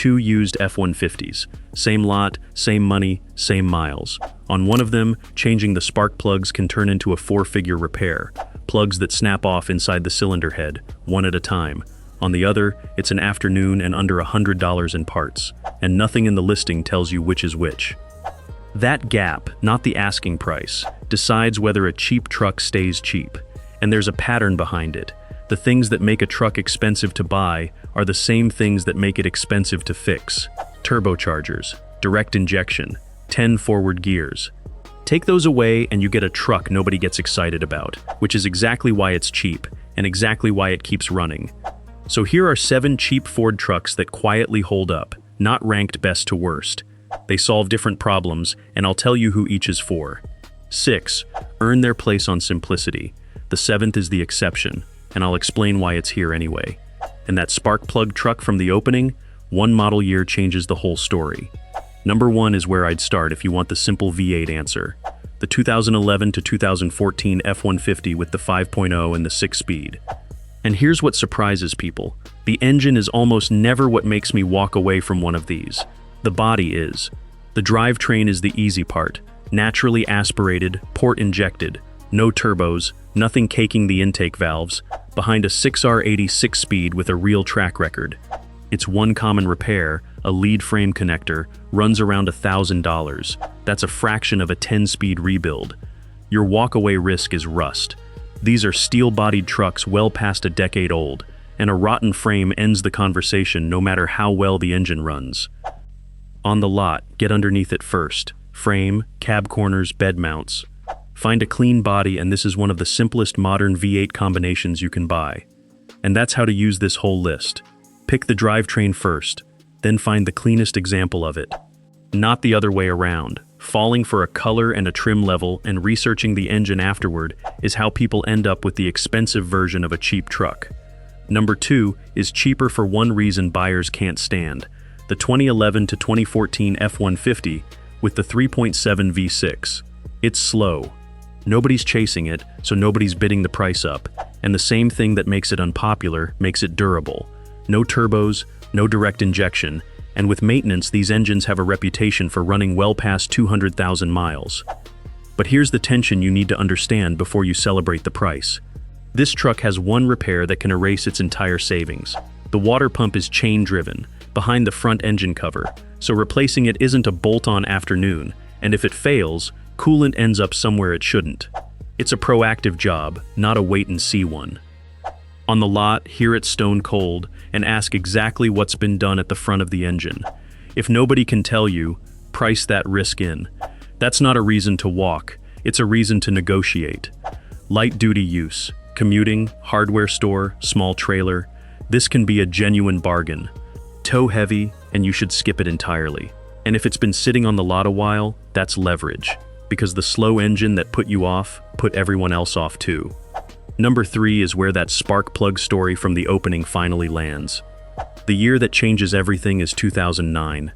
two used F-150s. Same lot, same money, same miles. On one of them, changing the spark plugs can turn into a four-figure repair. Plugs that snap off inside the cylinder head, one at a time. On the other, it's an afternoon and under $100 in parts. And nothing in the listing tells you which is which. That gap, not the asking price, decides whether a cheap truck stays cheap. And there's a pattern behind it. The things that make a truck expensive to buy are the same things that make it expensive to fix. Turbochargers, direct injection, 10 forward gears. Take those away and you get a truck nobody gets excited about, which is exactly why it's cheap and exactly why it keeps running. So here are 7 cheap Ford trucks that quietly hold up, not ranked best to worst. They solve different problems, and I'll tell you who each is for. 6. Earn their place on simplicity. The 7th is the exception, and I'll explain why it's here anyway. And that spark plug truck from the opening, one model year changes the whole story. Number 1 is where I'd start if you want the simple V8 answer. The 2011 to 2014 F-150 with the 5.0 and the 6-speed. And here's what surprises people. The engine is almost never what makes me walk away from one of these. The body is. The drivetrain is the easy part. Naturally aspirated, port injected. No turbos, nothing caking the intake valves, behind a 6R80 6-speed with a real track record. Its one common repair, a lead frame connector, runs around $1,000. That's a fraction of a 10-speed rebuild. Your walkaway risk is rust. These are steel-bodied trucks well past a decade old, and a rotten frame ends the conversation no matter how well the engine runs. On the lot, get underneath it first. Frame, cab corners, bed mounts. Find a clean body, and this is one of the simplest modern V8 combinations you can buy. And that's how to use this whole list. Pick the drivetrain first, then find the cleanest example of it. Not the other way around. Falling for a color and a trim level and researching the engine afterward is how people end up with the expensive version of a cheap truck. Number 2 is cheaper for one reason buyers can't stand. The 2011 to 2014 F-150 with the 3.7 V6. It's slow. Nobody's chasing it, so nobody's bidding the price up. And the same thing that makes it unpopular makes it durable. No turbos, no direct injection, and with maintenance these engines have a reputation for running well past 200,000 miles. But here's the tension you need to understand before you celebrate the price. This truck has one repair that can erase its entire savings. The water pump is chain-driven, behind the front engine cover, so replacing it isn't a bolt-on afternoon, and if it fails, coolant ends up somewhere it shouldn't. It's a proactive job, not a wait-and-see one. On the lot, hear it stone cold, and ask exactly what's been done at the front of the engine. If nobody can tell you, price that risk in. That's not a reason to walk, it's a reason to negotiate. Light-duty use, commuting, hardware store, small trailer, this can be a genuine bargain. Tow heavy, and you should skip it entirely. And if it's been sitting on the lot a while, that's leverage, because the slow engine that put you off put everyone else off too. Number 3 is where that spark plug story from the opening finally lands. The year that changes everything is 2009.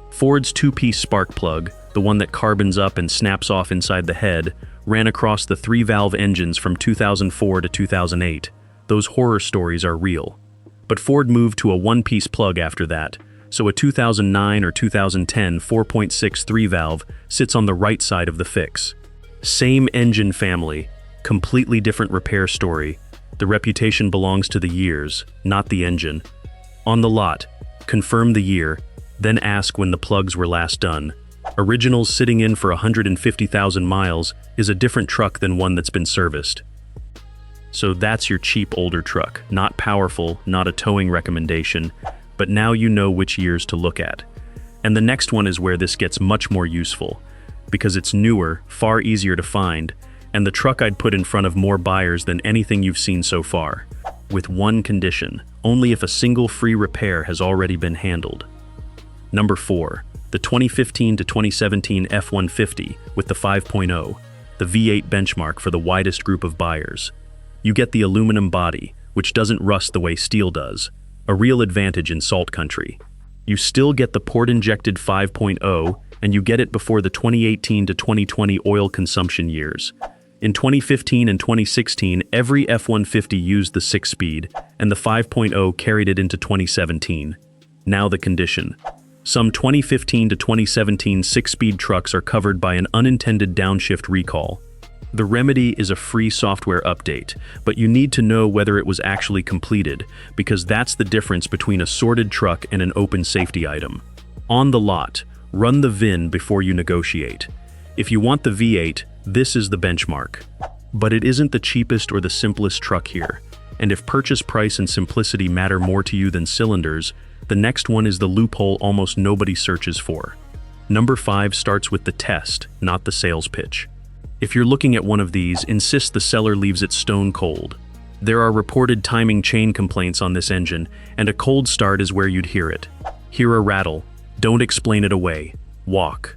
Ford's 2-piece spark plug, the one that carbons up and snaps off inside the head, ran across the 3-valve engines from 2004 to 2008. Those horror stories are real. But Ford moved to a 1-piece plug after that, so a 2009 or 2010 4.6 3-valve sits on the right side of the fix. Same engine family, completely different repair story. The reputation belongs to the years, not the engine. On the lot, confirm the year, then ask when the plugs were last done. Originals sitting in for 150,000 miles is a different truck than one that's been serviced. So that's your cheap older truck. Not powerful, not a towing recommendation, but now you know which years to look at. And the next one is where this gets much more useful, because it's newer, far easier to find, and the truck I'd put in front of more buyers than anything you've seen so far. With one condition, only if a single free repair has already been handled. Number 4, the 2015 to 2017 F-150 with the 5.0, the V8 benchmark for the widest group of buyers. You get the aluminum body, which doesn't rust the way steel does, a real advantage in salt country. You still get the port-injected 5.0, and you get it before the 2018 to 2020 oil consumption years. In 2015 and 2016, every F-150 used the 6-speed, and the 5.0 carried it into 2017. Now the condition. Some 2015 to 2017 six-speed trucks are covered by an unintended downshift recall. The remedy is a free software update, but you need to know whether it was actually completed, because that's the difference between a sorted truck and an open safety item. On the lot, run the VIN before you negotiate. If you want the V8, this is the benchmark. But it isn't the cheapest or the simplest truck here, and if purchase price and simplicity matter more to you than cylinders, the next one is the loophole almost nobody searches for. Number 5 starts with the test, not the sales pitch. If you're looking at one of these, insist the seller leaves it stone cold. There are reported timing chain complaints on this engine, and a cold start is where you'd hear it. Hear a rattle. Don't explain it away. Walk.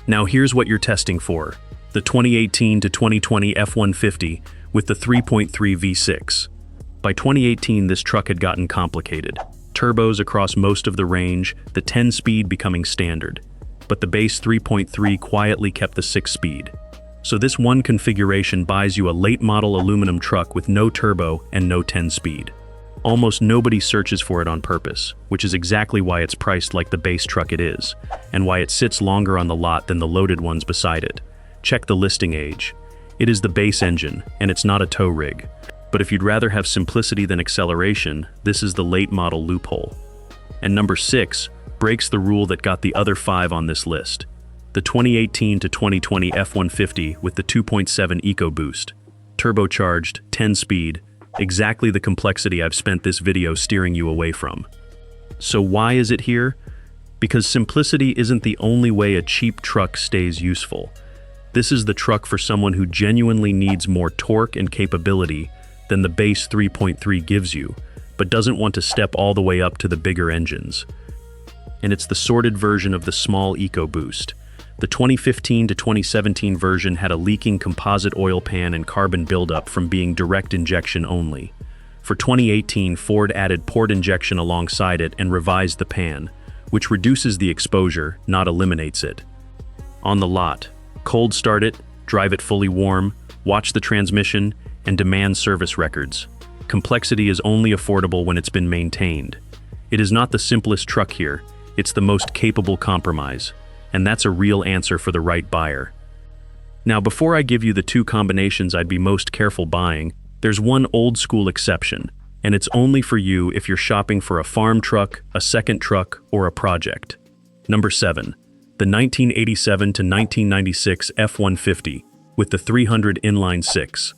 Now here's what you're testing for. The 2018 to 2020 F-150 with the 3.3 V6. By 2018, this truck had gotten complicated. Turbos across most of the range, the 10-speed becoming standard. But the base 3.3 quietly kept the 6-speed. So this one configuration buys you a late-model aluminum truck with no turbo and no 10-speed. Almost nobody searches for it on purpose, which is exactly why it's priced like the base truck it is, and why it sits longer on the lot than the loaded ones beside it. Check the listing age. It is the base engine, and it's not a tow rig. But if you'd rather have simplicity than acceleration, this is the late-model loophole. And number 6 breaks the rule that got the other 5 on this list. The 2018 to 2020 F-150 with the 2.7 EcoBoost. Turbocharged, 10-speed, exactly the complexity I've spent this video steering you away from. So why is it here? Because simplicity isn't the only way a cheap truck stays useful. This is the truck for someone who genuinely needs more torque and capability than the base 3.3 gives you, but doesn't want to step all the way up to the bigger engines. And it's the sorted version of the small EcoBoost. The 2015 to 2017 version had a leaking composite oil pan and carbon buildup from being direct injection only. For 2018, Ford added port injection alongside it and revised the pan, which reduces the exposure, not eliminates it. On the lot, cold start it, drive it fully warm, watch the transmission, and demand service records. Complexity is only affordable when it's been maintained. It is not the simplest truck here, it's the most capable compromise. And that's a real answer for the right buyer. Now, before I give you the 2 combinations I'd be most careful buying, there's one old-school exception, and it's only for you if you're shopping for a farm truck, a second truck, or a project. Number 7, the 1987 to 1996 F-150 with the 300 inline-six.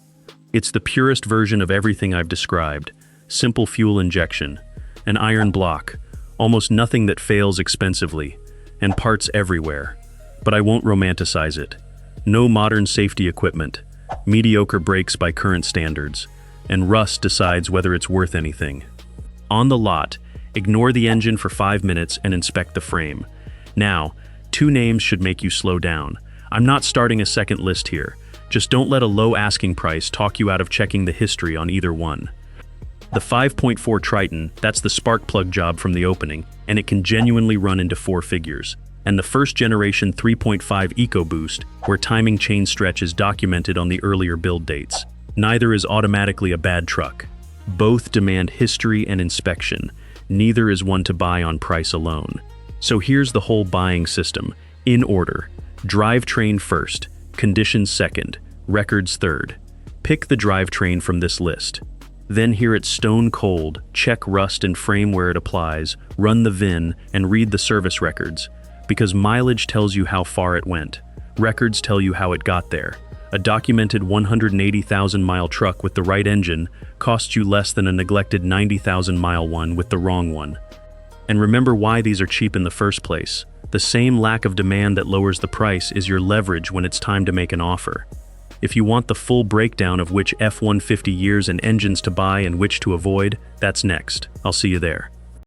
It's the purest version of everything I've described. Simple fuel injection, an iron block, almost nothing that fails expensively, and parts everywhere. But I won't romanticize it. No modern safety equipment, mediocre brakes by current standards, and rust decides whether it's worth anything. On the lot, ignore the engine for 5 minutes and inspect the frame. Now, 2 names should make you slow down. I'm not starting a second list here. Just don't let a low asking price talk you out of checking the history on either one. The 5.4 Triton, that's the spark plug job from the opening, and it can genuinely run into 4 figures. And the first generation 3.5 EcoBoost, where timing chain stretch is documented on the earlier build dates. Neither is automatically a bad truck. Both demand history and inspection. Neither is one to buy on price alone. So here's the whole buying system, in order. Drivetrain first, conditions second, records third. Pick the drivetrain from this list. Then hear it stone cold, check rust and frame where it applies, run the VIN, and read the service records. Because mileage tells you how far it went. Records tell you how it got there. A documented 180,000-mile truck with the right engine costs you less than a neglected 90,000-mile one with the wrong one. And remember why these are cheap in the first place. The same lack of demand that lowers the price is your leverage when it's time to make an offer. If you want the full breakdown of which F-150 years and engines to buy and which to avoid, that's next. I'll see you there.